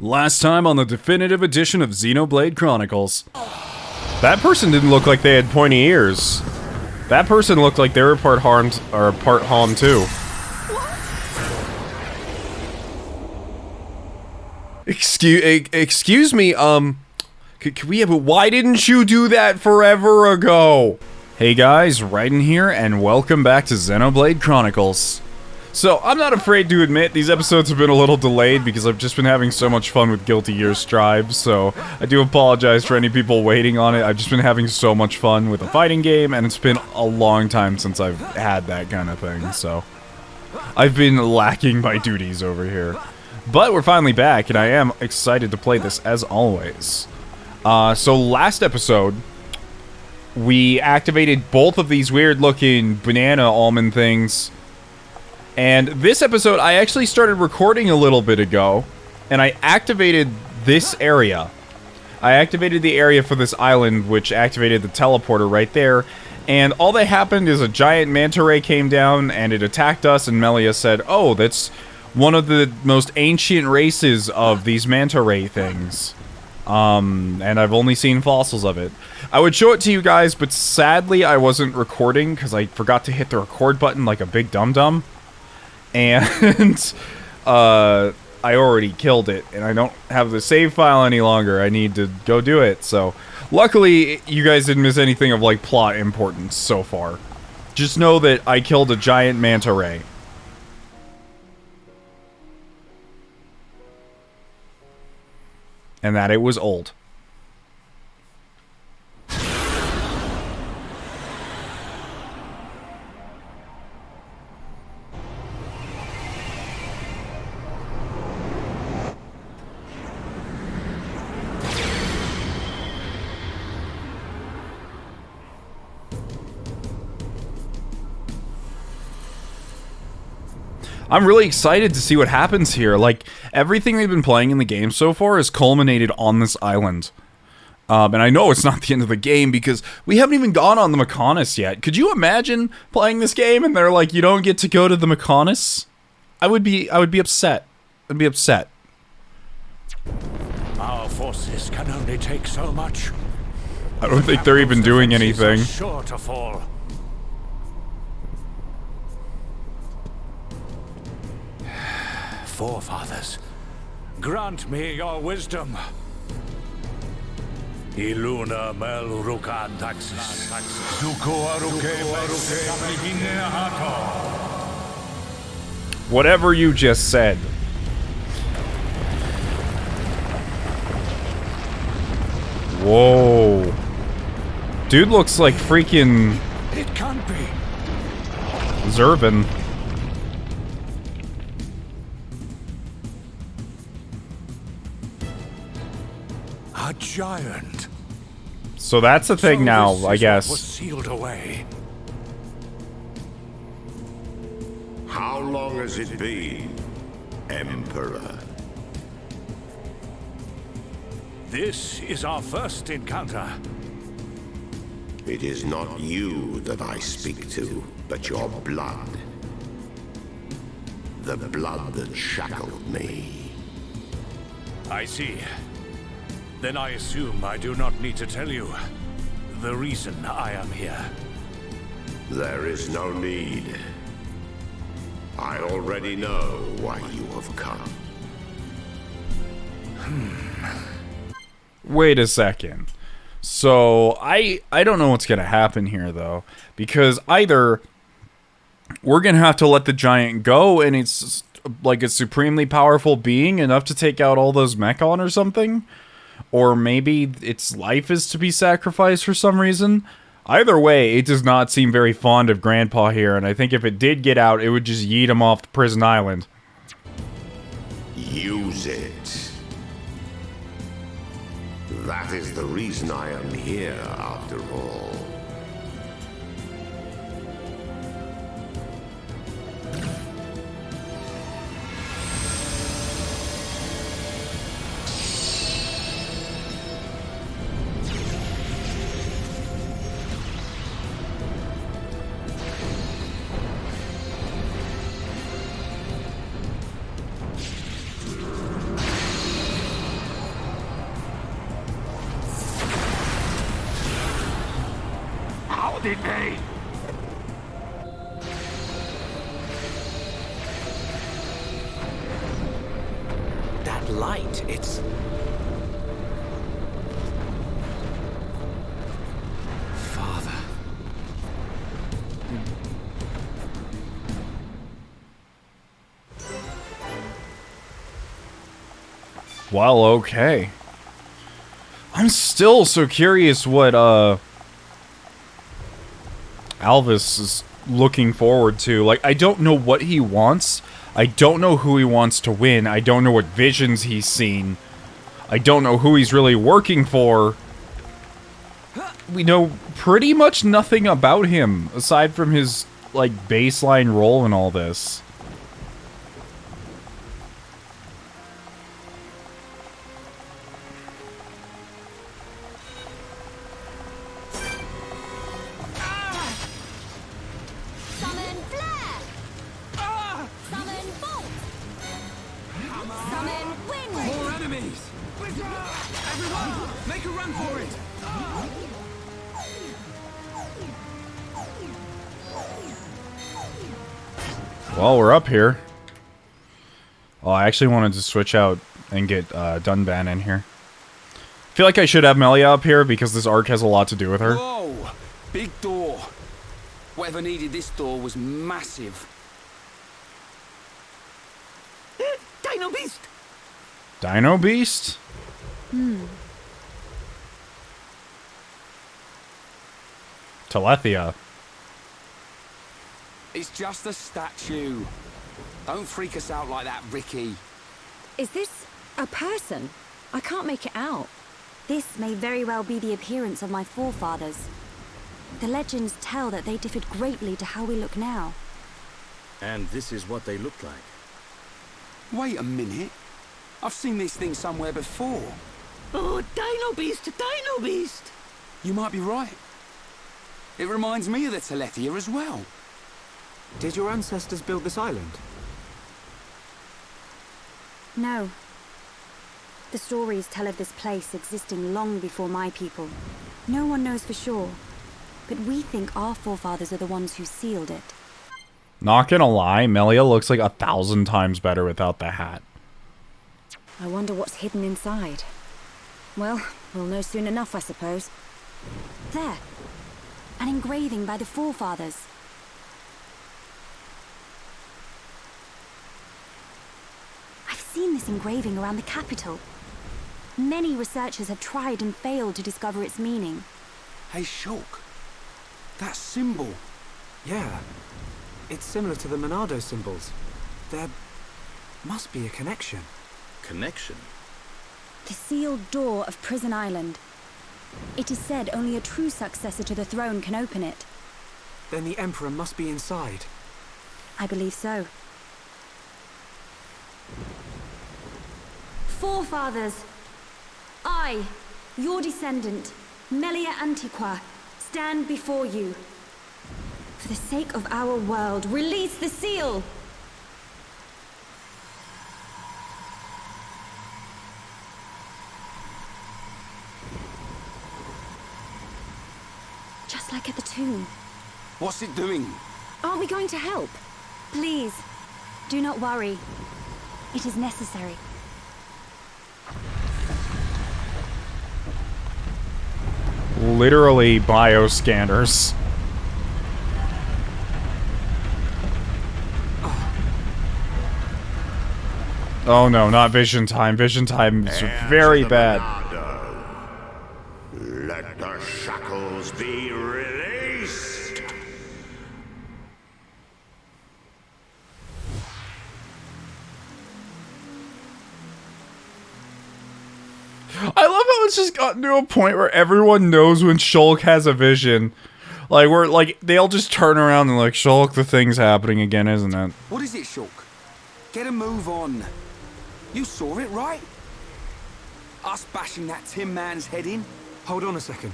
Last time on the definitive edition of Xenoblade Chronicles. That person didn't look like they had pointy ears. That person looked like they were part harmed, or part Han too. Excuse me, could we have why didn't you do that forever ago? Hey guys, Raiden here, and welcome back to Xenoblade Chronicles. So, I'm not afraid to admit these episodes have been a little delayed because I've just been having so much fun with Guilty Gear Strive, so I do apologize for any people waiting on it. I've just been having so much fun with a fighting game, and it's been a long time since I've had that kind of thing, so I've been lacking my duties over here. But we're finally back, and I am excited to play this as always. So last episode, we activated both of these weird-looking banana almond things. And this episode, I actually started recording a little bit ago, and I activated this area. I activated the area for this island, which activated the teleporter right there, and all that happened is a giant manta ray came down, and it attacked us, and Melia said, oh, that's one of the most ancient races of these manta ray things. And I've only seen fossils of it. I would show it to you guys, but sadly I wasn't recording, because I forgot to hit the record button like a big dum-dum. And, I already killed it, and I don't have the save file any longer. I need to go do it, so... Luckily, you guys didn't miss anything of, like, plot importance so far. Just know that I killed a giant manta ray. And that it was old. I'm really excited to see what happens here. Like, everything we've been playing in the game so far has culminated on this island. And I know it's not the end of the game because we haven't even gone on the Mechonis yet. Could you imagine playing this game and they're like, you don't get to go to the Mechonis? I would be upset. I'd be upset. Our forces can only take so much. I don't think they're even doing anything. Sure to fall. Forefathers, grant me your wisdom. Iluna mel rukan taxis. Whatever you just said. Whoa. Dude looks like freaking... It can't be. Zervin. A giant. So that's the thing now, I guess. Was sealed away. How long has it been, Emperor? This is our first encounter. It is not you that I speak to, but your blood. The blood that shackled me. I see. Then I assume I do not need to tell you the reason I am here. There is no need. I already know why you have come. Wait a second. So, I don't know what's gonna happen here, though. Because either we're gonna have to let the giant go, and it's like a supremely powerful being enough to take out all those Mechon or something, or maybe its life is to be sacrificed for some reason. Either way, it does not seem very fond of Grandpa here, and I think if it did get out, it would just yeet him off the prison island. Use it. That is the reason I am here, after all. trusted me. That light, it's... Father. Well, okay. I'm still so curious what, Alvis is looking forward to. Like, I don't know what he wants. I don't know who he wants to win. I don't know what visions he's seen. I don't know who he's really working for. We know pretty much nothing about him, aside from his, like, baseline role in all this. Well, we're up here. Oh, I actually wanted to switch out and get Dunban in here. I feel like I should have Melia up here because this arc has a lot to do with her. Whoa! Big door. Whatever needed this door was massive. Dino Beast! Dino Beast? Telethia. It's just a statue. Don't freak us out like that, Ricky. Is this a person? I can't make it out. This may very well be the appearance of my forefathers. The legends tell that they differed greatly to how we look now. And this is what they looked like. Wait a minute. I've seen this thing somewhere before. Oh, Dino Beast! Dino Beast! You might be right. It reminds me of the Telethia as well. Did your ancestors build this island? No. The stories tell of this place existing long before my people. No one knows for sure, but we think our forefathers are the ones who sealed it. Not gonna lie, Melia looks like 1,000 times better without the hat. I wonder what's hidden inside. Well, we'll know soon enough, I suppose. There. An engraving by the forefathers. I've seen this engraving around the capital. Many researchers have tried and failed to discover its meaning. Hey, Shulk. That symbol. Yeah. It's similar to the Monado symbols. There must be a connection. Connection? The sealed door of Prison Island. It is said only a true successor to the throne can open it. Then the Emperor must be inside. I believe so. Forefathers, I, your descendant, Melia Antiqua, stand before you. For the sake of our world, release the seal! Just like at the tomb. What's it doing? Aren't we going to help? Please, do not worry. It is necessary. Literally bioscanners. Oh no, not Vision Time. Vision Time is very bad. Monado. Let the shackles be released. I love how it's just gotten to a point where everyone knows when Shulk has a vision. Like, we're like, they'll just turn around and like, Shulk, the thing's happening again, isn't it? What is it, Shulk? Get a move on. You saw it, right? Us bashing that Tin Man's head in? Hold on a second.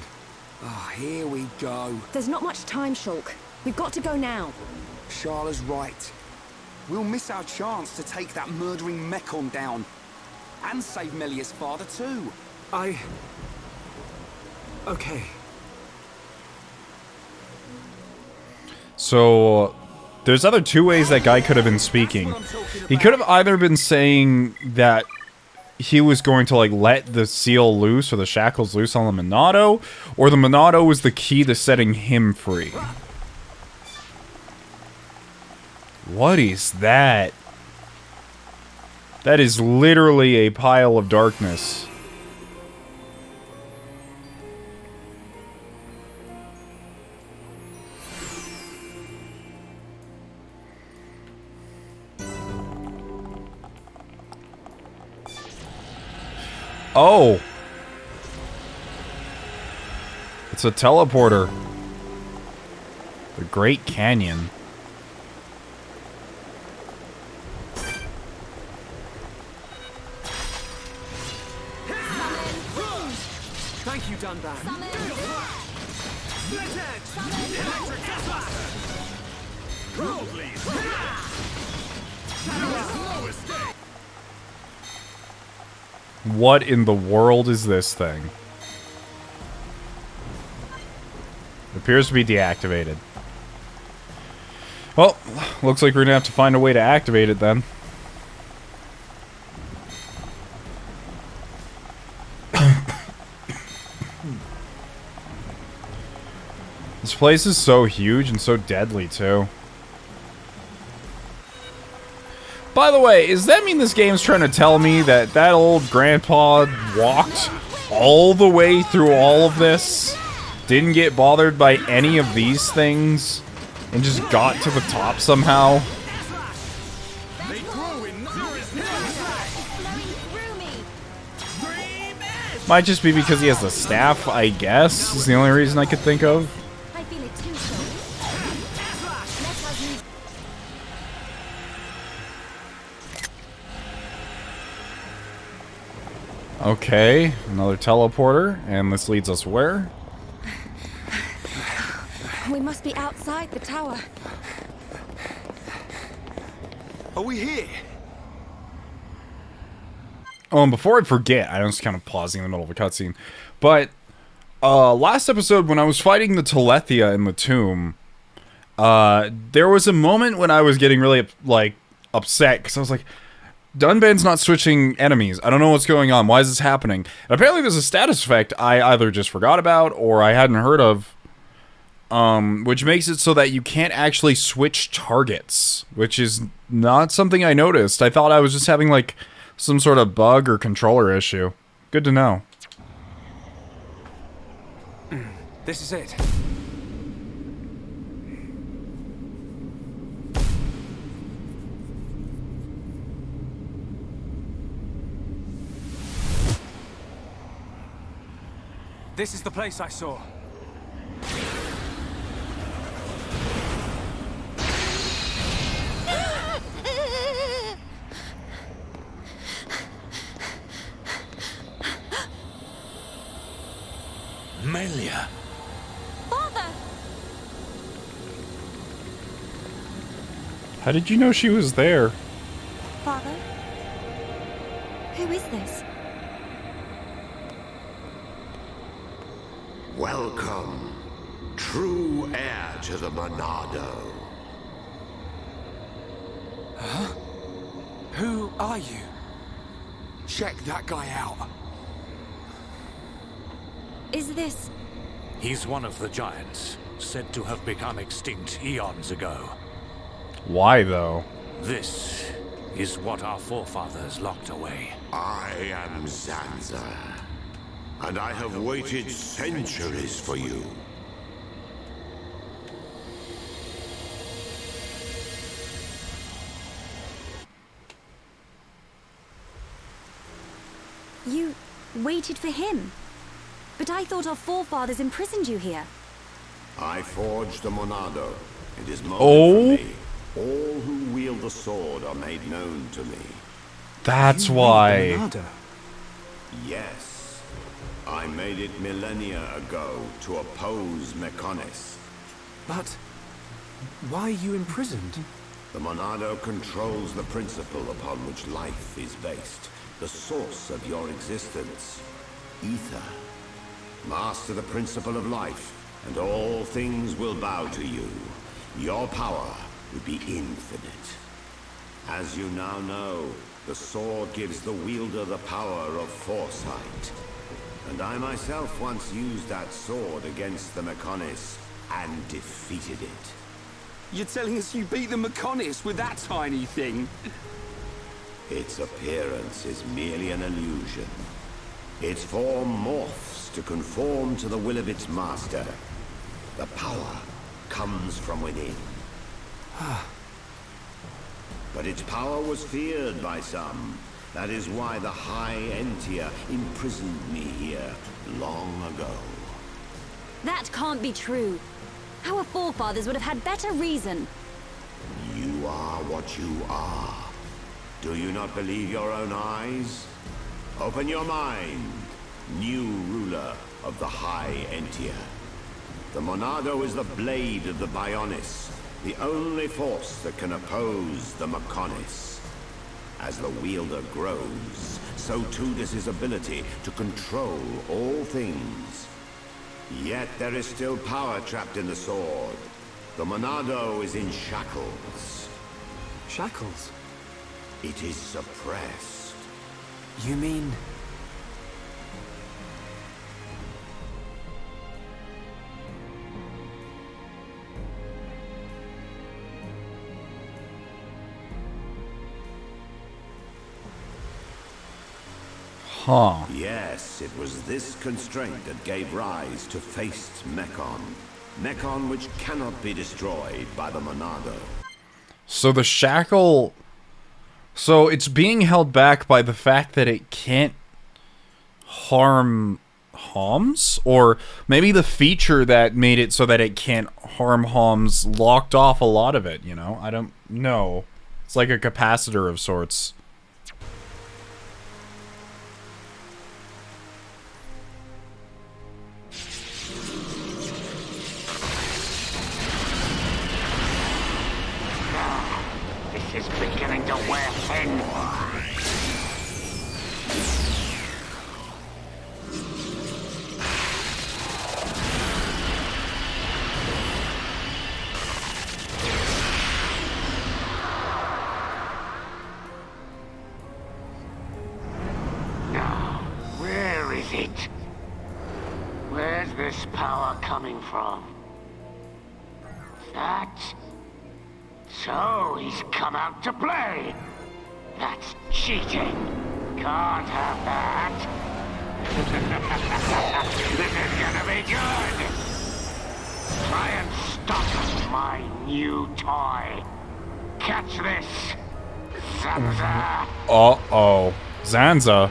Ah, here we go. There's not much time, Shulk. We've got to go now. Sharla's right. We'll miss our chance to take that murdering Mechon down. And save Melia's father, too. Okay. So, there's other two ways that guy could have been speaking. He could have either been saying that he was going to, like, let the seal loose, or the shackles loose on the Monado, or the Monado was the key to setting him free. What is that? That is literally a pile of darkness. Oh! It's a teleporter. The Great Canyon. Thank you, Dunban. What in the world is this thing? It appears to be deactivated. Well, looks like we're gonna have to find a way to activate it then. This place is so huge and so deadly, too. By the way, does that mean this game's trying to tell me that that old grandpa walked all the way through all of this, didn't get bothered by any of these things, and just got to the top somehow? Might just be because he has the staff, I guess, is the only reason I could think of. Okay, another teleporter, and this leads us where? We must be outside the tower. Are we here? Oh, and before I forget, I was kind of pausing in the middle of a cutscene, but last episode when I was fighting the Telethia in the tomb, there was a moment when I was getting really, like, upset, because I was like, Dunban's not switching enemies. I don't know what's going on. Why is this happening? And apparently there's a status effect I either just forgot about or I hadn't heard of, which makes it so that you can't actually switch targets, which is not something I noticed. I thought I was just having, like, some sort of bug or controller issue. Good to know. This is it. This is the place I saw. Melia. Father! How did you know she was there? Father? Who is this? Welcome, true heir to the Monado. Huh? Who are you? Check that guy out. Is this... He's one of the giants, said to have become extinct eons ago. Why, though? This is what our forefathers locked away. I am Zanza, and I have waited centuries for you. You waited for him? But I thought our forefathers imprisoned you here. I forged the Monado. It is molded Oh. for me. All who wield the sword are made known to me. That's You why. made the Monado. Yes. I made it millennia ago to oppose Mekonis. But why are you imprisoned? The Monado controls the principle upon which life is based. The source of your existence. Ether. Master the principle of life, and all things will bow to you. your power would be infinite. As you now know, the sword gives the wielder the power of foresight. And I myself once used that sword against the Mechonis and defeated it. You're telling us you beat the Mechonis with that tiny thing? Its appearance is merely an illusion. Its form morphs to conform to the will of its master. The power comes from within. But its power was feared by some. That is why the HIER imprisoned me here long ago. That can't be true. Our forefathers would have had better reason. You are what you are. Do you not believe your own eyes? Open your mind, new ruler of the HIER. The Monado is the blade of the Bionis, the only force that can oppose the Mechonis. As the wielder grows, so too does his ability to control all things. Yet there is still power trapped in the sword. The Monado is in shackles. Shackles? It is suppressed. You mean... Huh. Yes, it was this constraint that gave rise to Faced Mechon. Mechon which cannot be destroyed by the Monado. So the shackle... So it's being held back by the fact that it can't harm Homs? Or maybe the feature that made it so that it can't harm Homs locked off a lot of it, you know? I don't know. It's like a capacitor of sorts. This is beginning to wear thin. Now, where is it? Where's this power coming from? That? So he's come out to play. That's cheating. Can't have that. This is gonna be good. Try and stop my new toy. Catch this, Zanza. Uh-oh. Zanza?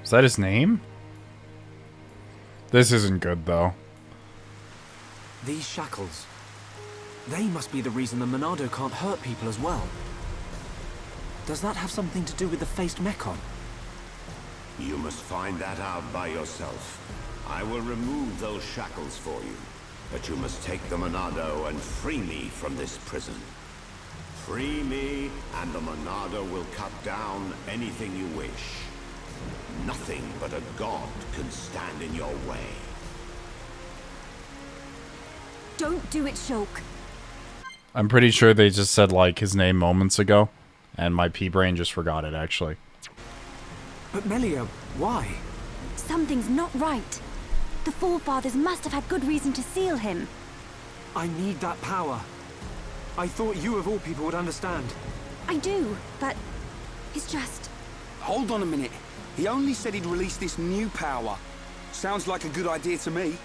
Is that his name? This isn't good, though. These shackles... They must be the reason the Monado can't hurt people as well. Does that have something to do with the faced Mechon? You must find that out by yourself. I will remove those shackles for you. But you must take the Monado and free me from this prison. Free me, and the Monado will cut down anything you wish. Nothing but a god can stand in your way. Don't do it, Shulk. I'm pretty sure they just said, like, his name moments ago. And my pea-brain just forgot it, actually. But Melia, why? Something's not right. The forefathers must have had good reason to seal him. I need that power. I thought you of all people would understand. I do, but it's just... Hold on a minute. He only said he'd release this new power. Sounds like a good idea to me.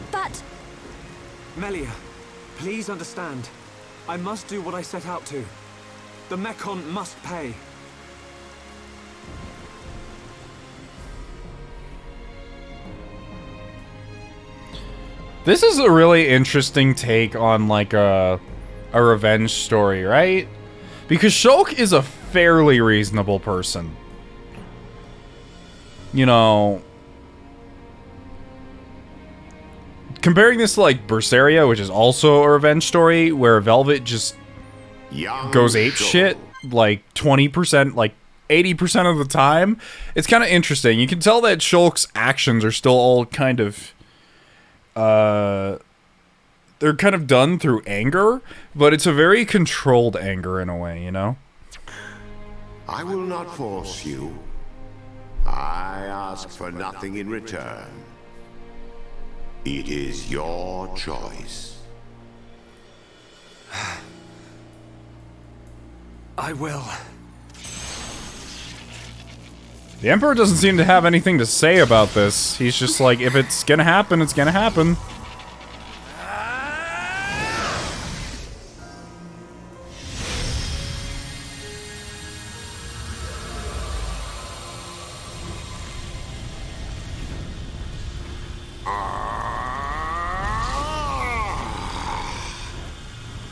But... Melia, please understand. I must do what I set out to. The Mechon must pay. This is a really interesting take on, like, a revenge story, right? Because Shulk is a fairly reasonable person. You know... Comparing this to, like, Berseria, which is also a revenge story, where Velvet just goes ape shit, like, 20%, like, 80% of the time, it's kind of interesting. You can tell that Shulk's actions are still all kind of... they're kind of done through anger, but it's a very controlled anger in a way, you know? I will not force you. I ask for nothing in return. It is your choice. I will. The Emperor doesn't seem to have anything to say about this. He's just like, if it's gonna happen, it's gonna happen.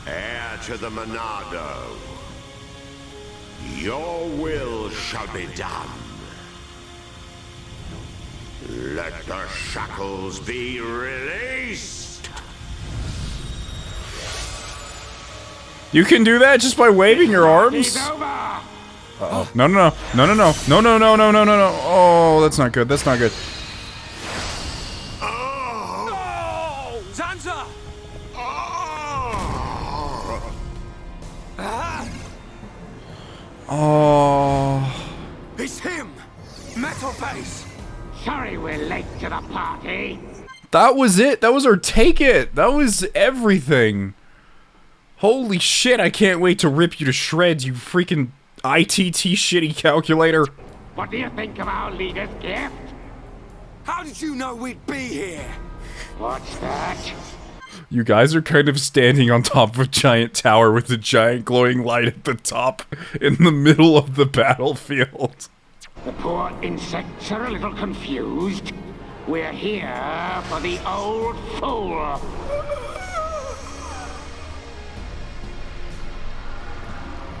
Heir to the Monado. Your will shall be done. Let the shackles be released. You can do that just by waving your arms? It's over. Uh-oh. No, no, no. No, no, no. No, no, no, no, no, no, no. Oh, that's not good. That's not good. No! Zanza! Oh. It's him! Metal Face! Sorry we're late to the party. That was it. That was our take it. That was everything. Holy shit, I can't wait to rip you to shreds, you freaking ITT shitty calculator. What do you think of our leader's gift? How did you know we'd be here? What's that? You guys are kind of standing on top of a giant tower with a giant glowing light at the top in the middle of the battlefield. The poor insects are a little confused. We're here for the old fool.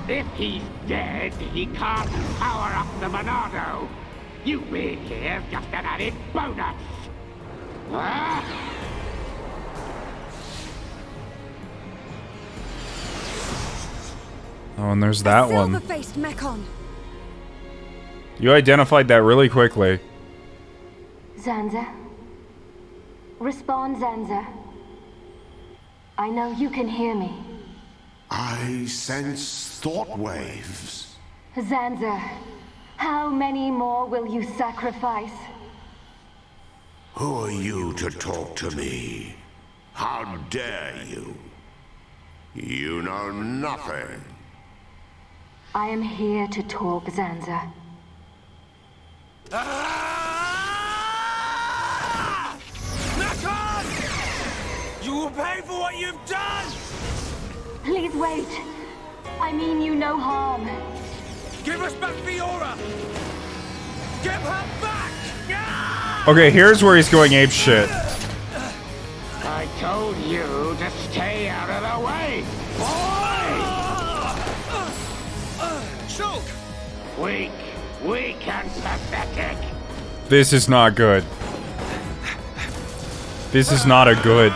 If he's dead, he can't power up the Monado. You being here's just an added bonus. Huh? Oh, and there's that one. Silver-faced Mechon. You identified that really quickly. Zanza. Respond, Zanza. I know you can hear me. I sense thought waves. Zanza, how many more will you sacrifice? Who are you to talk to me? How dare you? You know nothing. I am here to talk, Zanza. Mechon! You will pay for what you've done! Please wait. I mean you no harm. Give us back Fiora! Give her back! Okay, here's where he's going ape shit. I told you to stay out of the way, boy! Choke! Weak and pathetic. This is not good. This is not a good.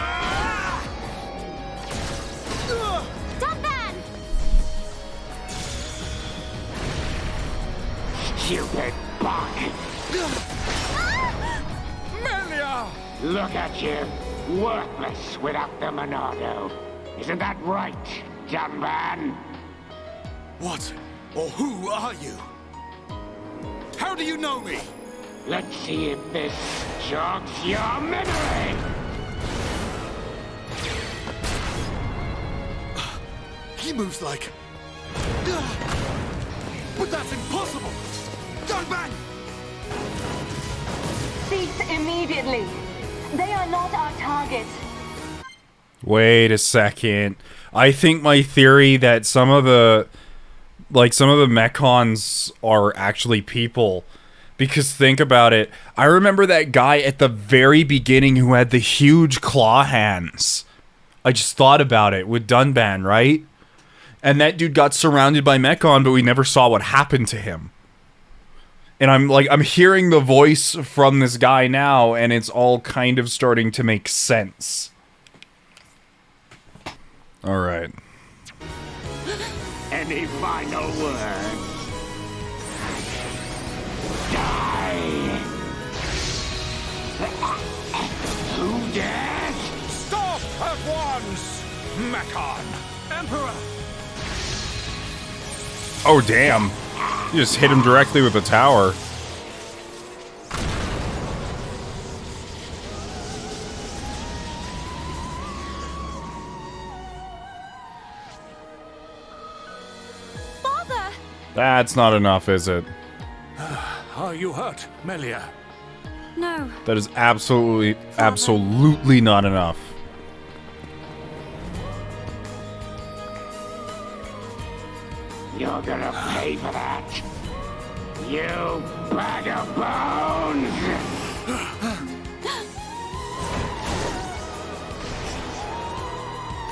Dunban! Stupid bug. Melia! Look at you, worthless without the Monado. Isn't that right, Dunban? What or who are you? How do you know me? Let's see if this jogs your memory. He moves like... But that's impossible! Dunban! Cease immediately. They are not our target. Wait a second. I think my theory that some of the Mechons are actually people. Because think about it. I remember that guy at the very beginning who had the huge claw hands. I just thought about it with Dunban, right? And that dude got surrounded by Mechon, but we never saw what happened to him. And I'm hearing the voice from this guy now, and it's all kind of starting to make sense. Alright. Any final words? Die! Who dares? Stop at one! Mechon! Emperor! Oh, damn. You just hit him directly with the tower. Father! That's not enough, is it? Are you hurt, Melia? No. That is absolutely not enough. You're gonna pay for that. You bag of bones!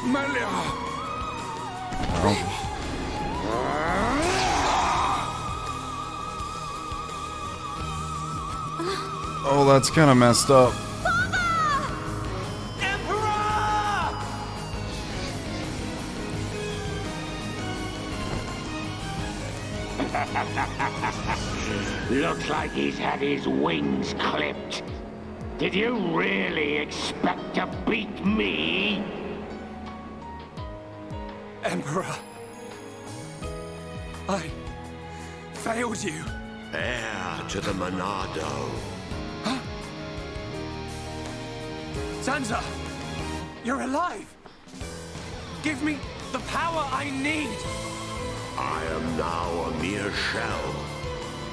Melia! Oh, that's kind of messed up. Looks like he's had his wings clipped. Did you really expect to beat me? Emperor. I failed you. Heir to the Monado. Zanza, you're alive. Give me the power I need. I am now a mere shell.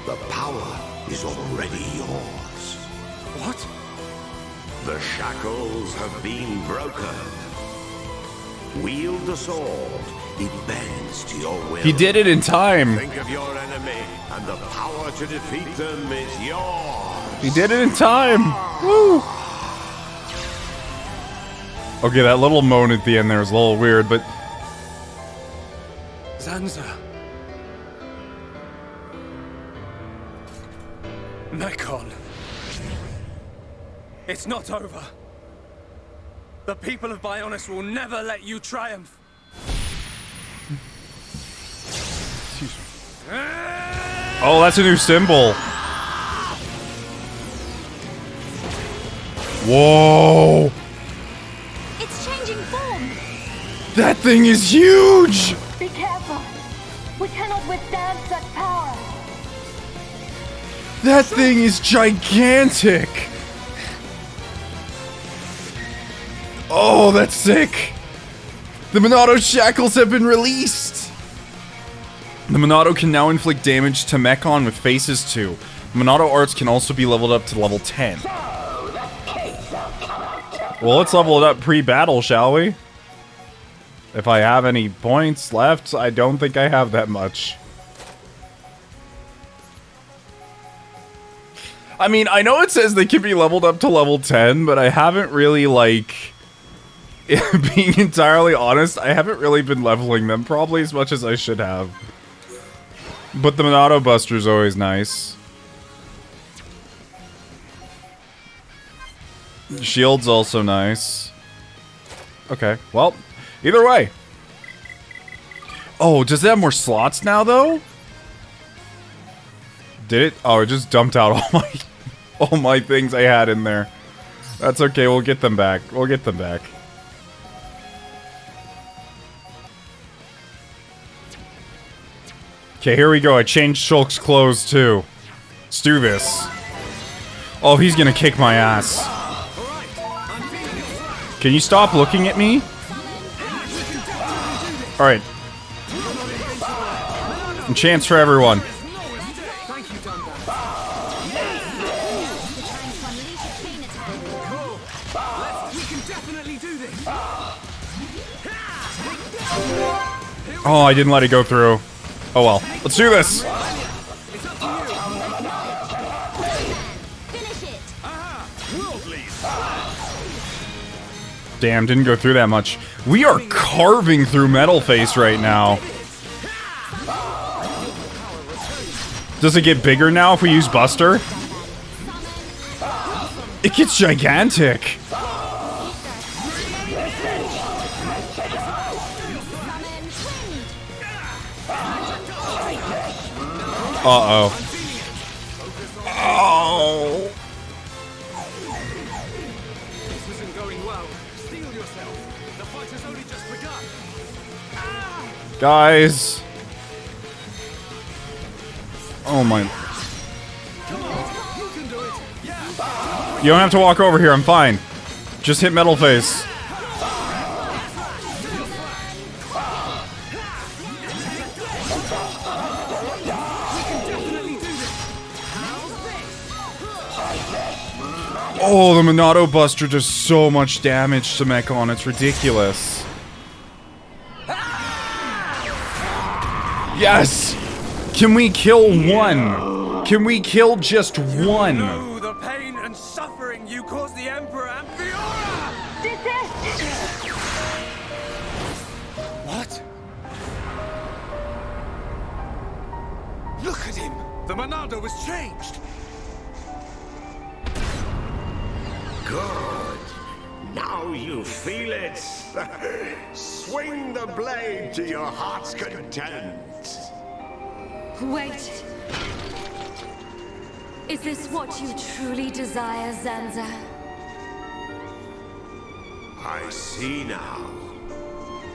The power is already yours. What? The shackles have been broken. Wield the sword. It bends to your will. He did it in time. Think of your enemy, and the power to defeat them is yours. He did it in time. Woo. Okay, that little moan at the end there is a little weird, but... Zanza. Mechon. It's not over. The people of Bionis will never let you triumph. Oh, that's a new symbol. Whoa. It's changing form. That thing is huge. Be careful. We cannot withstand such power. That thing is gigantic. Oh, that's sick. The Monado Shackles have been released. The Monado can now inflict damage to Mechon with phases 2. Monado arts can also be leveled up to level 10. Well, let's level it up pre-battle, shall we? If I have any points left, I don't think I have that much. I mean, I know it says they can be leveled up to level 10, but I haven't really, like... being entirely honest, I haven't really been leveling them probably as much as I should have. But the Monado Buster's always nice. Shield's also nice. Okay, well, either way. Oh, does it have more slots now, though? Did it? Oh, it just dumped out all my things I had in there. That's okay, we'll get them back. We'll get them back. Okay, here we go. I changed Shulk's clothes, too. Let's do this. Oh, he's gonna kick my ass. Can you stop looking at me? Alright. Chance for everyone. Oh, I didn't let it go through. Oh well. Let's do this! Damn, didn't go through that much. We are carving through Metal Face right now. Does it get bigger now if we use Buster? It gets gigantic. Uh-oh. Oh. This isn't going well. Steel yourself. The fight has only just begun. Guys. Oh my. You don't have to walk over here, I'm fine. Just hit Metal Face. Oh, the Monado Buster does so much damage to Mechon, it's ridiculous. Yes! Can we kill one? Can we kill just one? Know the pain and suffering you caused the Emperor and Fiora! What? Look at him! The Monado was changed! Good. Now you feel it. Swing the blade to your heart's content. Wait. Is this what you truly desire, Zanza? I see now.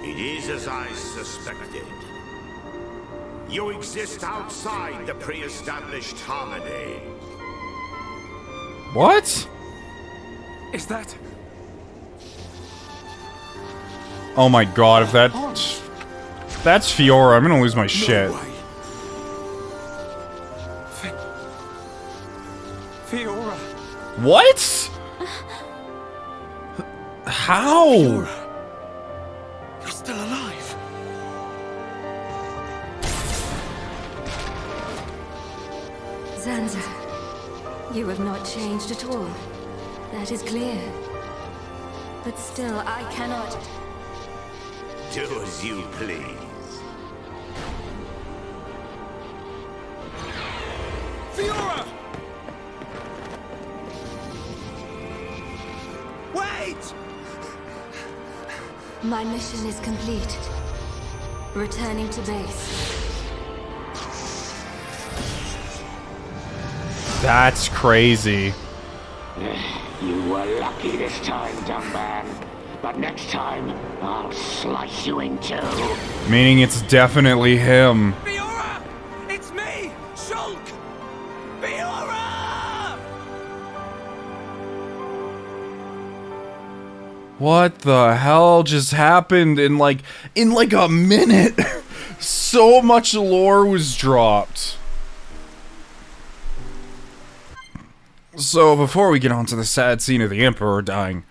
It is as I suspected. You exist outside the pre-established harmony. What? Is that... Oh my god, if that's Fiora, I'm gonna lose my shit. No way. Fiora. What? How? Fiora. You're still alive. Zanza, you have not changed at all. That is clear. But still, I cannot... Do as you please. Fiora! Wait! My mission is complete. Returning to base. That's crazy. You were lucky this time, Dunban. But next time, I'll slice you in two. Meaning it's definitely him. Fiora! It's me! Shulk! Fiora! What the hell just happened in like a minute? So much lore was dropped. So before we get on to the sad scene of the Emperor dying,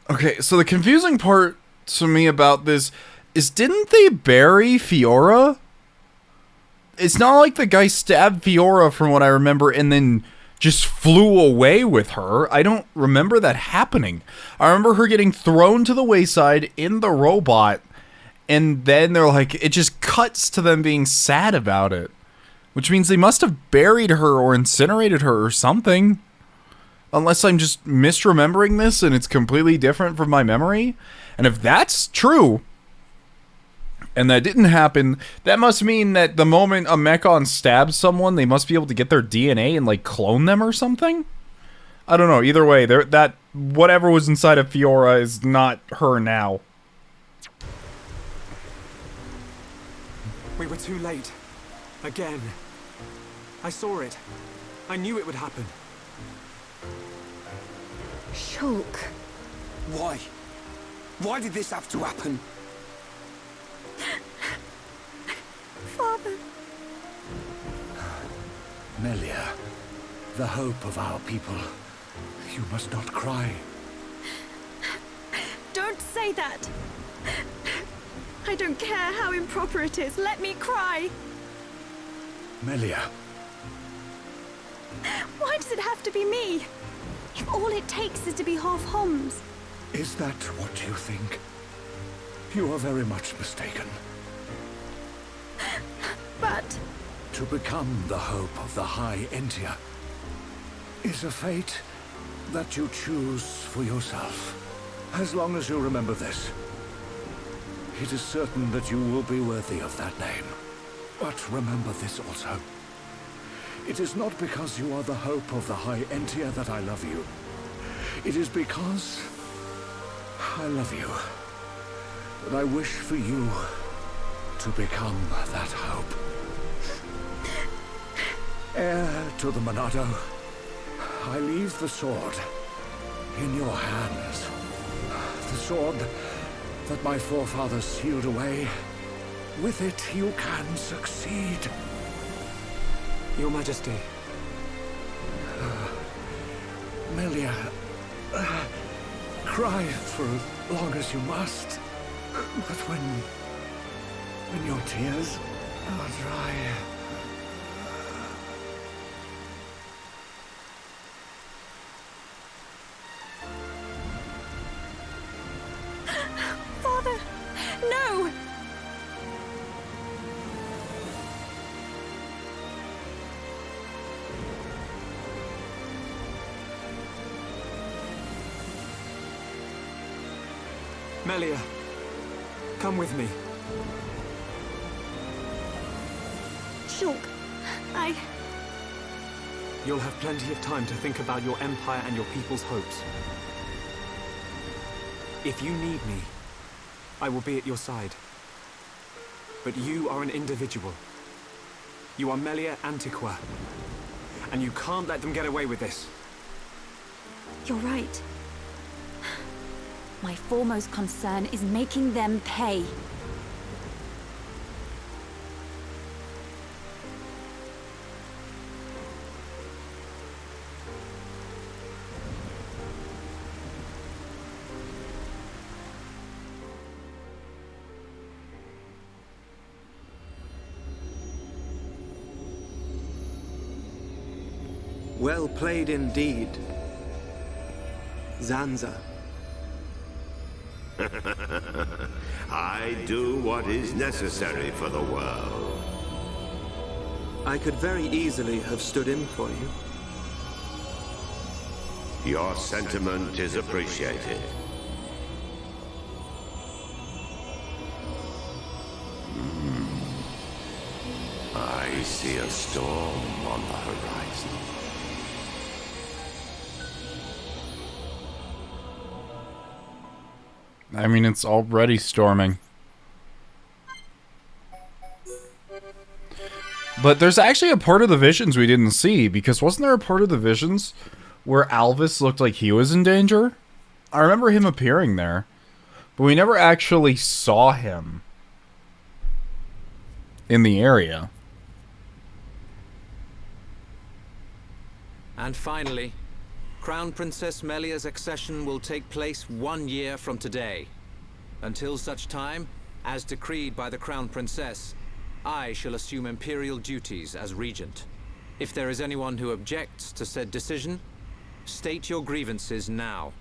okay, so the confusing part to me about this is, didn't they bury Fiora? It's not like the guy stabbed Fiora from what I remember and then just flew away with her. I don't remember that happening. I remember her getting thrown to the wayside in the robot, and then they're like, it just cuts to them being sad about it. Which means they must have buried her or incinerated her or something. Unless I'm just misremembering this and it's completely different from my memory. And if that's true, and that didn't happen, that must mean that the moment a Mechon stabs someone, they must be able to get their DNA and like clone them or something? I don't know. Either way, that whatever was inside of Fiora is not her now. We were too late. Again. I saw it. I knew it would happen. Shulk. Why? Why did this have to happen? Father. Melia, the hope of our people. You must not cry. Don't say that. I don't care how improper it is. Let me cry. Melia. Why does it have to be me? If all it takes is to be half Homs. Is that what you think? You are very much mistaken. But... To become the hope of the HIER is a fate that you choose for yourself. As long as you remember this, it is certain that you will be worthy of that name. But remember this also. It is not because you are the hope of the HIER that I love you. It is because I love you. but I wish for you to become that hope. Heir to the Monado, I leave the sword in your hands. The sword that my forefathers sealed away. With it, you can succeed. Your Majesty. Melia, cry for as long as you must. But when your tears are dry... Father, no! Melia, come with me. Shulk, You'll have plenty of time to think about your empire and your people's hopes. If you need me, I will be at your side. But you are an individual. You are Melia Antiqua. And you can't let them get away with this. You're right. My foremost concern is making them pay. Well played indeed, Zanza. I do what is necessary for the world. I could very easily have stood in for you. Your sentiment is appreciated. I see a storm on the horizon. I mean, it's already storming. But there's actually a part of the visions we didn't see, because wasn't there a part of the visions where Alvis looked like he was in danger? I remember him appearing there, but we never actually saw him in the area. And finally, Crown Princess Melia's accession will take place 1 year from today. Until such time, as decreed by the Crown Princess, I shall assume imperial duties as regent. If there is anyone who objects to said decision, state your grievances now.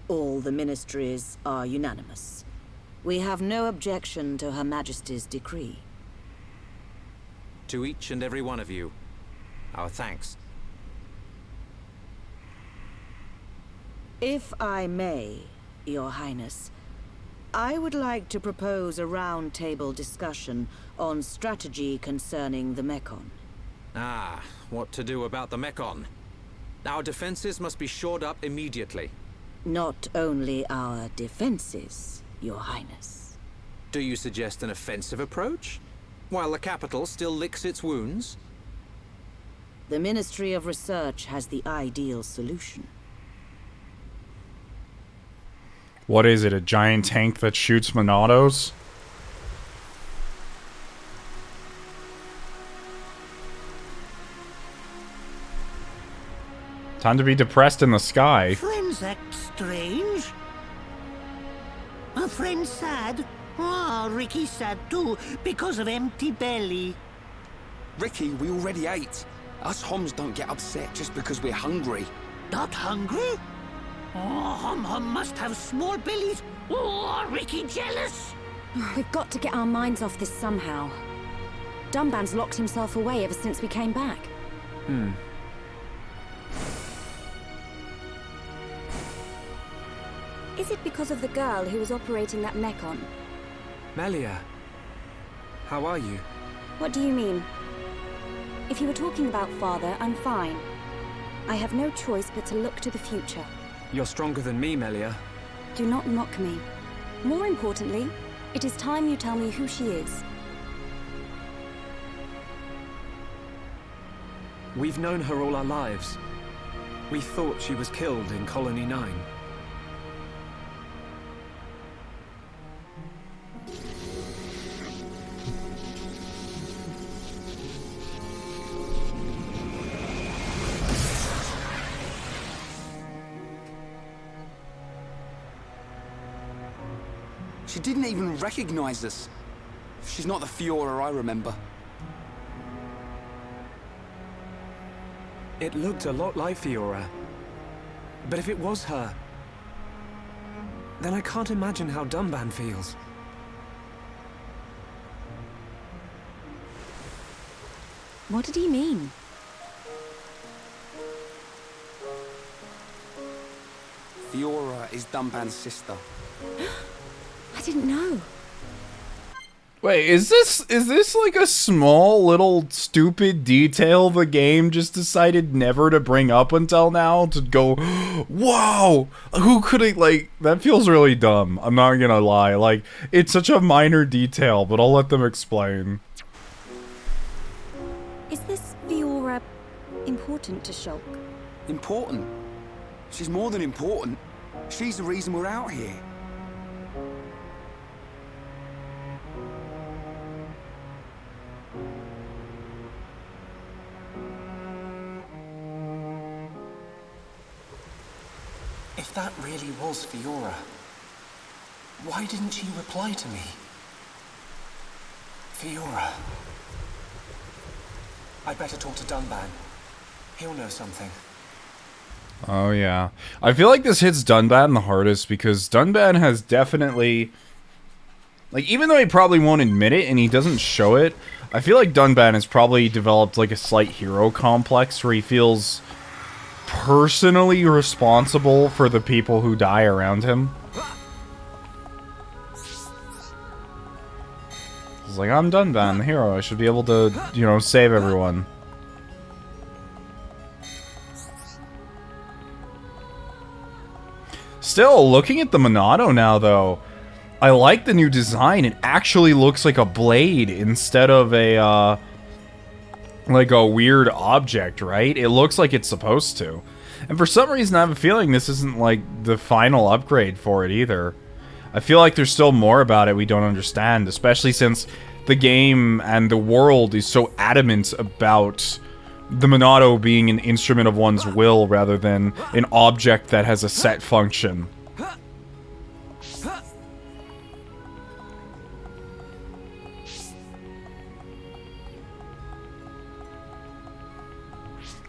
All the ministries are unanimous. We have no objection to Her Majesty's decree. To each and every one of you, our thanks. If I may, Your Highness, I would like to propose a round-table discussion on strategy concerning the Mekon. Ah, what to do about the Mekon? Our defenses must be shored up immediately. Not only our defenses, Your Highness. Do you suggest an offensive approach? While the capital still licks its wounds? The Ministry of Research has the ideal solution. What is it, a giant tank that shoots Monados? Time to be depressed in the sky. Friends act strange. A friend sad? Ah, Ricky's sad too, because of empty belly. Ricky, we already ate. Us Homs don't get upset just because we're hungry. Not hungry? Oh, Hom must have small bellies. Oh, Ricky jealous. We've got to get our minds off this somehow. Dunban's locked himself away ever since we came back. Is it because of the girl who was operating that Mekon? Melia, how are you? What do you mean? If you were talking about Father, I'm fine. I have no choice but to look to the future. You're stronger than me, Melia. Do not mock me. More importantly, it is time you tell me who she is. We've known her all our lives. We thought she was killed in Colony 9. She didn't even recognize us. She's not the Fiora I remember. It looked a lot like Fiora. But if it was her, then I can't imagine how Dunban feels. What did he mean? Fiora is Dunban's sister. I didn't know. Wait, is this like a small little stupid detail the game just decided never to bring up until now? To go, whoa, who could it, like, that feels really dumb. I'm not gonna lie. Like, it's such a minor detail, but I'll let them explain. Is this Fiora important to Shulk? Important? She's more than important. She's the reason we're out here. If that really was Fiora, why didn't she reply to me? Fiora. I'd better talk to Dunban. He'll know something. Oh yeah. I feel like this hits Dunban the hardest because Dunban has definitely, like, even though he probably won't admit it and he doesn't show it, I feel like Dunban has probably developed like a slight hero complex where he feels personally responsible for the people who die around him. He's like, I'm Dunban, the hero. I should be able to, you know, save everyone. Still, looking at the Monado now, though, I like the new design. It actually looks like a blade instead of a, like a weird object, right? It looks like it's supposed to. And for some reason, I have a feeling this isn't, like, the final upgrade for it, either. I feel like there's still more about it we don't understand, especially since the game and the world is so adamant about the Monado being an instrument of one's will rather than an object that has a set function.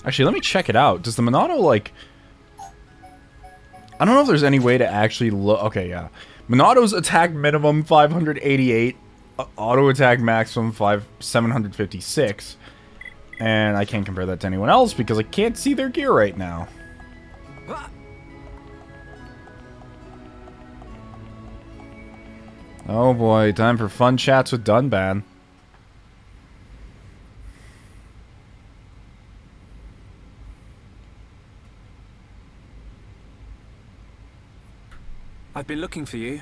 Actually, let me check it out. Does the Monado, like... I don't know if there's any way to actually look... Okay, yeah. Monado's attack minimum 588. Auto attack maximum 756. And I can't compare that to anyone else because I can't see their gear right now. Oh boy, time for fun chats with Dunban. I've been looking for you.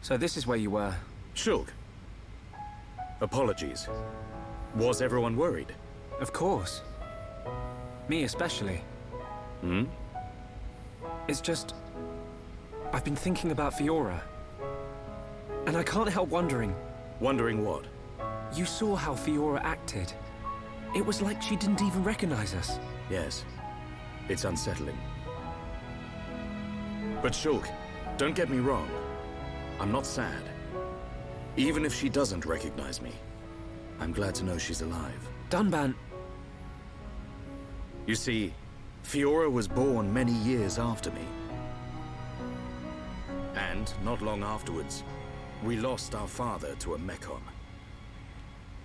So this is where you were. Shulk. Apologies. Was everyone worried? Of course. Me especially. Hmm? It's just... I've been thinking about Fiora. And I can't help wondering. Wondering what? You saw how Fiora acted. It was like she didn't even recognize us. Yes. It's unsettling. But Shulk, don't get me wrong. I'm not sad. Even if she doesn't recognize me, I'm glad to know she's alive. Dunban... You see, Fiora was born many years after me. And, not long afterwards, we lost our father to a Mechon.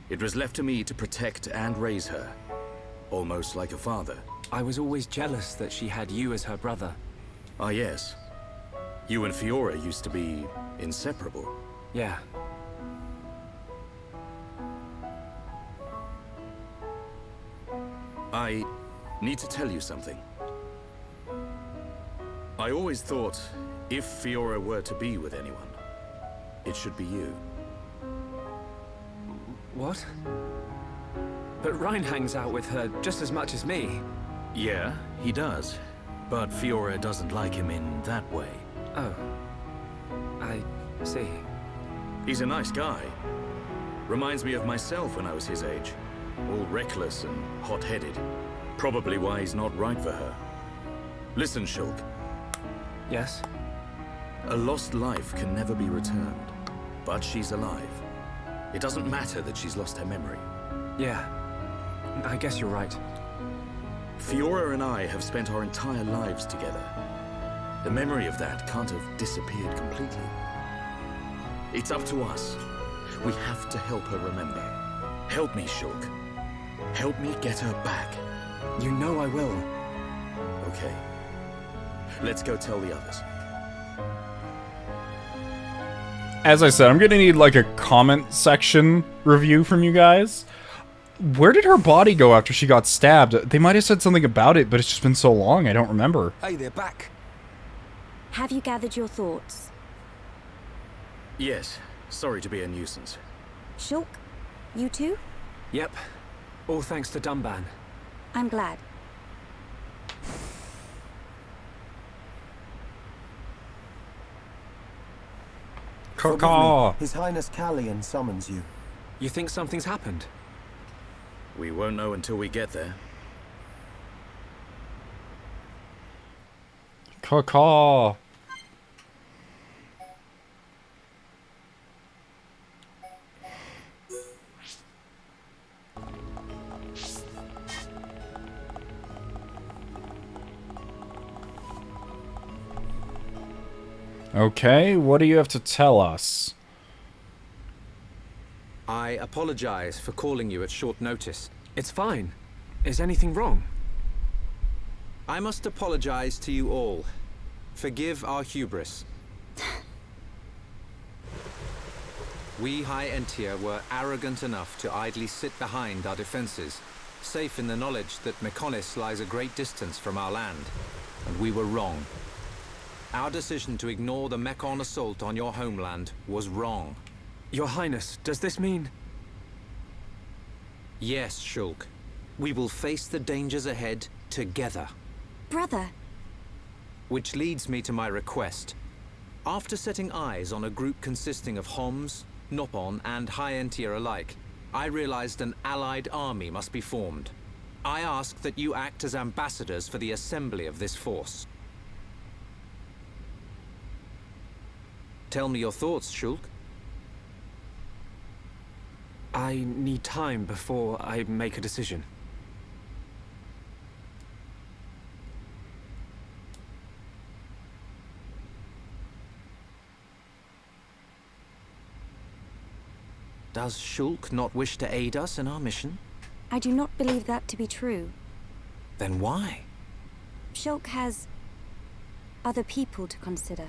It was left to me to protect and raise her, almost like a father. I was always jealous that she had you as her brother. Ah, yes. You and Fiora used to be inseparable. Yeah. I need to tell you something. I always thought, if Fiora were to be with anyone, it should be you. What? But Ryan hangs out with her just as much as me. Yeah, he does. But Fiora doesn't like him in that way. Oh. I see. He's a nice guy. Reminds me of myself when I was his age. All reckless and hot-headed. Probably why he's not right for her. Listen, Shulk. Yes? A lost life can never be returned. But she's alive. It doesn't matter that she's lost her memory. Yeah. I guess you're right. Fiora and I have spent our entire lives together. The memory of that can't have disappeared completely. It's up to us. We have to help her remember. Help me, Shulk. Help me get her back. You know I will. Okay. Let's go tell the others. As I said, I'm gonna need like a comment section review from you guys. Where did her body go after she got stabbed? They might have said something about it, but it's just been so long, I don't remember. Hey, they're back. Have you gathered your thoughts? Yes. Sorry to be a nuisance. Shulk, you too? Yep. All thanks to Dunban. I'm glad. Caw. His Highness Callian summons you. You think something's happened? We won't know until we get there. Caw. Okay, what do you have to tell us? I apologize for calling you at short notice. It's fine. Is anything wrong? I must apologize to you all. Forgive our hubris. We HIER were arrogant enough to idly sit behind our defenses, safe in the knowledge that Mekonis lies a great distance from our land. And we were wrong. Our decision to ignore the Mekon assault on your homeland was wrong. Your Highness, does this mean... Yes, Shulk. We will face the dangers ahead together. Brother. Which leads me to my request. After setting eyes on a group consisting of Homs, Nopon, and HIER alike, I realized an allied army must be formed. I ask that you act as ambassadors for the assembly of this force. Tell me your thoughts, Shulk. I need time before I make a decision. Does Shulk not wish to aid us in our mission? I do not believe that to be true. Then why? Shulk has other people to consider.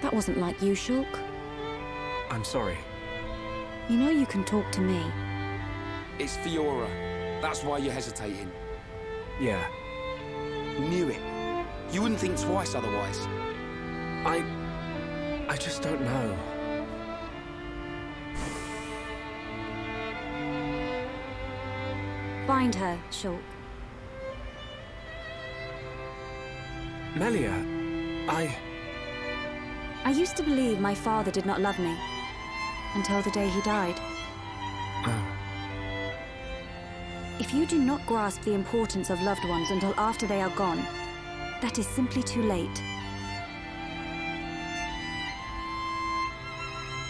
That wasn't like you, Shulk. I'm sorry. You know you can talk to me. It's Fiora. That's why you're hesitating. Yeah. Knew it. You wouldn't think twice otherwise. I just don't know. Find her, Shulk. Melia, I used to believe my father did not love me. Until the day he died. Oh. If you do not grasp the importance of loved ones until after they are gone, that is simply too late.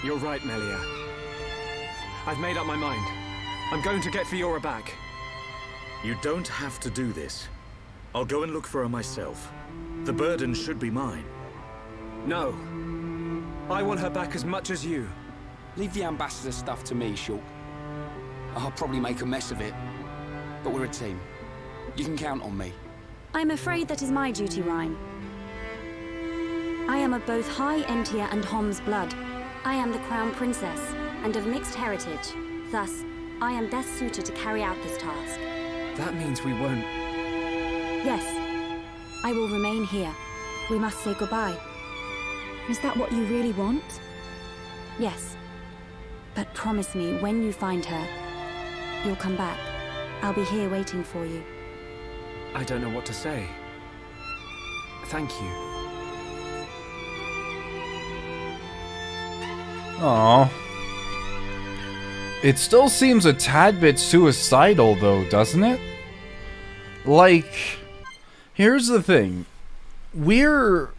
You're right, Melia. I've made up my mind. I'm going to get Fiora back. You don't have to do this. I'll go and look for her myself. The burden should be mine. No. I want her back as much as you. Leave the ambassador stuff to me, Shulk. I'll probably make a mess of it, but we're a team. You can count on me. I'm afraid that is my duty, Ryan. I am of both High Entier and Hom's blood. I am the Crown Princess, and of mixed heritage. Thus, I am best suited to carry out this task. That means we won't... Yes. I will remain here. We must say goodbye. Is that what you really want? Yes. But promise me, when you find her, you'll come back. I'll be here waiting for you. I don't know what to say. Thank you. Aww. It still seems a tad bit suicidal, though, doesn't it? Like, here's the thing. We're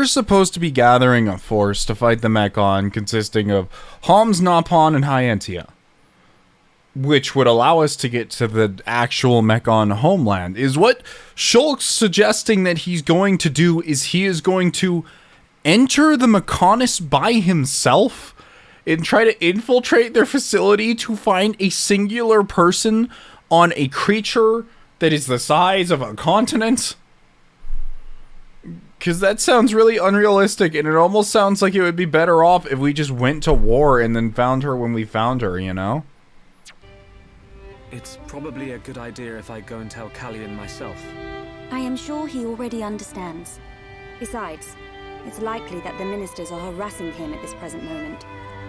supposed to be gathering a force to fight the Mechon consisting of Homs, Napon, and High Entier, which would allow us to get to the actual Mechon homeland. Is what Shulk's suggesting that he's going to do is he is going to enter the Mechonis by himself and try to infiltrate their facility to find a singular person on a creature that is the size of a continent? Because that sounds really unrealistic, and it almost sounds like it would be better off if we just went to war and then found her when we found her, you know? It's probably a good idea if I go and tell Callion myself. I am sure he already understands. Besides, it's likely that the ministers are harassing him at this present moment.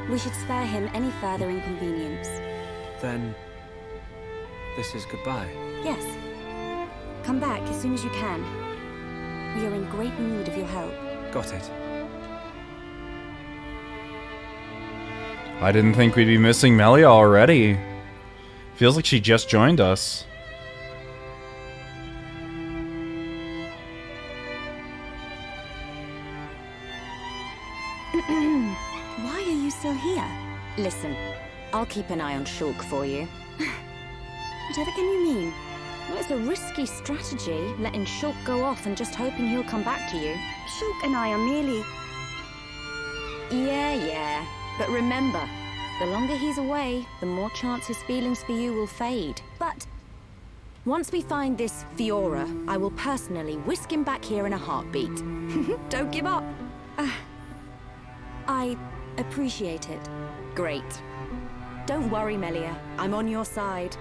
We should spare him any further inconvenience. Then... this is goodbye. Yes. Come back as soon as you can. We are in great need of your help. Got it. I didn't think we'd be missing Melia already. Feels like she just joined us. Why are you still here? Listen, I'll keep an eye on Shulk for you. Whatever can you mean? Well, it's a risky strategy, letting Shulk go off and just hoping he'll come back to you. Shulk and I are merely... Yeah. But remember, the longer he's away, the more chance his feelings for you will fade. But once we find this Fiora, I will personally whisk him back here in a heartbeat. Don't give up. I appreciate it. Great. Don't worry, Melia. I'm on your side.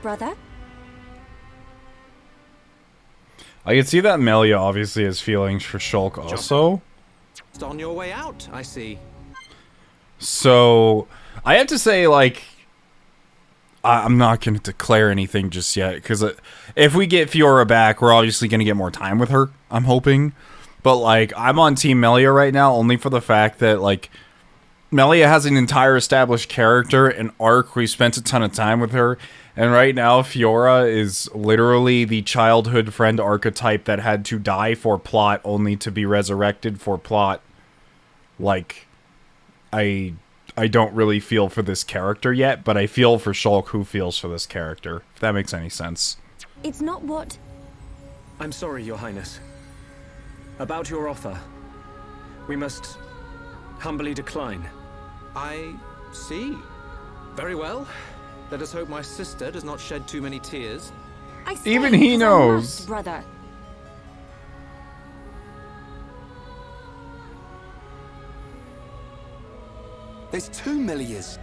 Brother? I can see that Melia obviously has feelings for Shulk also. Just on your way out, I see. So, I have to say, like, I'm not going to declare anything just yet, because if we get Fiora back, we're obviously going to get more time with her, I'm hoping. But, like, I'm on Team Melia right now, only for the fact that, like, Melia has an entire established character, an arc, we spent a ton of time with her, and right now, Fiora is literally the childhood friend archetype that had to die for plot, only to be resurrected for plot. Like, I don't really feel for this character yet, but I feel for Shulk who feels for this character, if that makes any sense. It's not what... I'm sorry, Your Highness. About your offer, we must humbly decline. I see. Very well. Let us hope my sister does not shed too many tears. Even he knows. Must, brother. There's 2 Melias.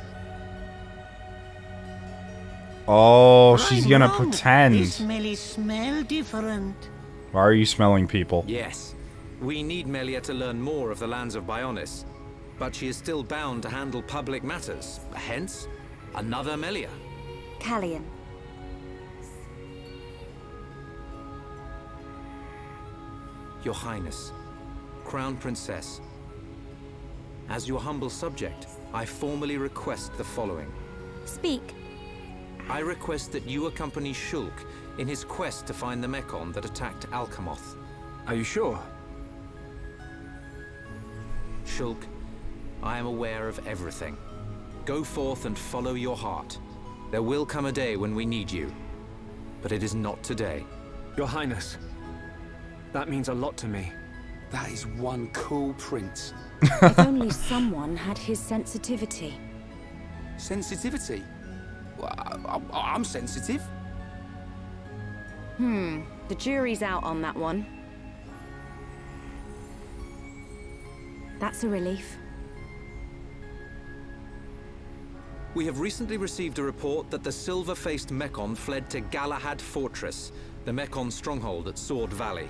Oh, she's gonna pretend. This Melia smell different. Why are you smelling people? Yes. We need Melia to learn more of the lands of Bionis, but she is still bound to handle public matters. Hence, another Melia. Callion. Your Highness, Crown Princess, as your humble subject, I formally request the following. Speak. I request that you accompany Shulk in his quest to find the Mechon that attacked Alchemoth. Are you sure? Shulk, I am aware of everything. Go forth and follow your heart. There will come a day when we need you, but it is not today. Your Highness, that means a lot to me. That is one cool prince. If only someone had his sensitivity. Sensitivity? I'm sensitive. The jury's out on that one. That's a relief. We have recently received a report that the silver-faced Mekon fled to Galahad Fortress, the Mekon stronghold at Sword Valley.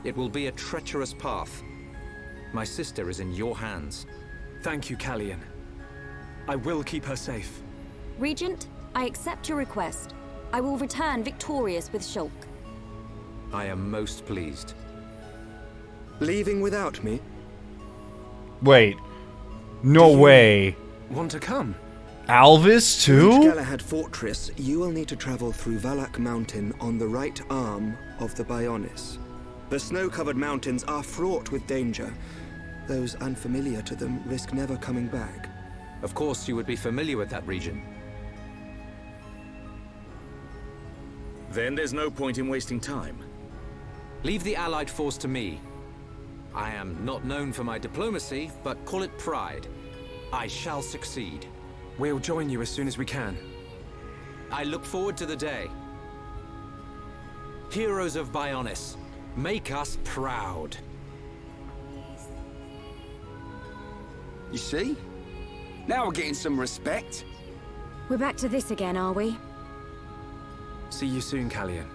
It will be a treacherous path. My sister is in your hands. Thank you, Callian. I will keep her safe. Regent, I accept your request. I will return victorious with Shulk. I am most pleased. Leaving without me? Wait. No way. Want to come? Alvis To too? reach Galahad Fortress, you will need to travel through Valak Mountain on the right arm of the Bionis. The snow-covered mountains are fraught with danger. Those unfamiliar to them risk never coming back. Of course you would be familiar with that region. Then there's no point in wasting time. Leave the Allied force to me. I am not known for my diplomacy, but call it pride. I shall succeed. We'll join you as soon as we can. I look forward to the day. Heroes of Bionis, make us proud. You see? Now we're getting some respect. We're back to this again, are we? See you soon, Callian.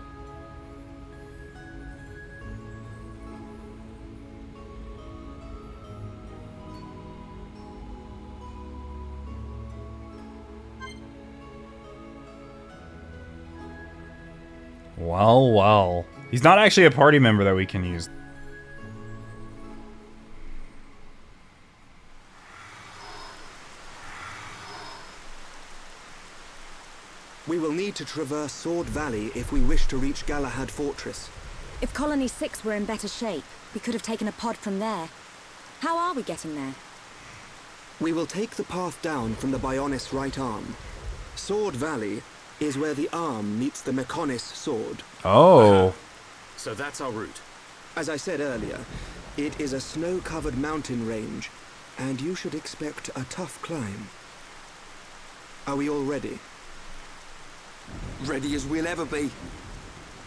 Well, well. He's not actually a party member that we can use. We will need to traverse Sword Valley if we wish to reach Galahad Fortress. If Colony 6 were in better shape, we could have taken a pod from there. How are we getting there? We will take the path down from the Bionis right arm. Sword Valley is where the arm meets the Mekonis sword. Oh. So that's our route. As I said earlier, it is a snow-covered mountain range, and you should expect a tough climb. Are we all ready? Ready as we'll ever be.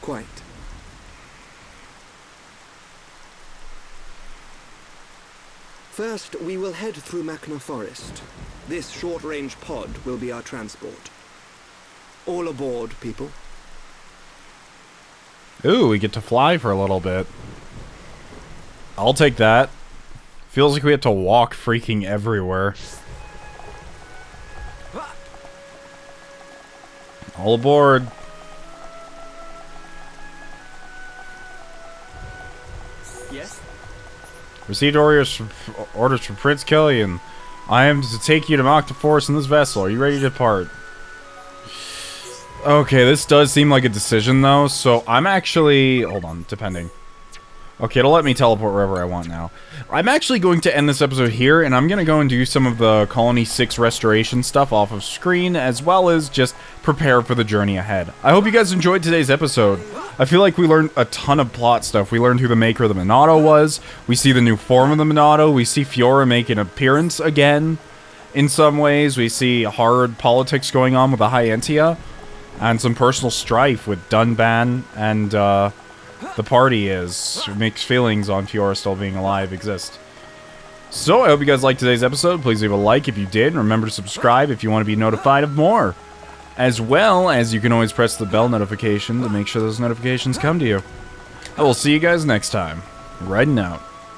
Quite. First, we will head through Machna Forest. This short-range pod will be our transport. All aboard, people. Ooh, we get to fly for a little bit. I'll take that. Feels like we have to walk freaking everywhere. All aboard. Yes? Received orders from Prince Killian. I am to take you to Machna Forest in this vessel. Are you ready to depart? Okay, this does seem like a decision, though, so I'm actually... Hold on, depending. Okay, it'll let me teleport wherever I want now. I'm actually going to end this episode here, and I'm going to go and do some of the Colony 6 restoration stuff off of screen, as well as just prepare for the journey ahead. I hope you guys enjoyed today's episode. I feel like we learned a ton of plot stuff. We learned who the maker of the Monado was. We see the new form of the Monado. We see Fiora make an appearance again. In some ways, we see hard politics going on with the HIER. And some personal strife with Dunban and the party is mixed feelings on Fiora still being alive exist. So I hope you guys liked today's episode. Please leave a like if you did. And remember to subscribe if you want to be notified of more. As well as you can always press the bell notification to make sure those notifications come to you. I will see you guys next time. Riding out.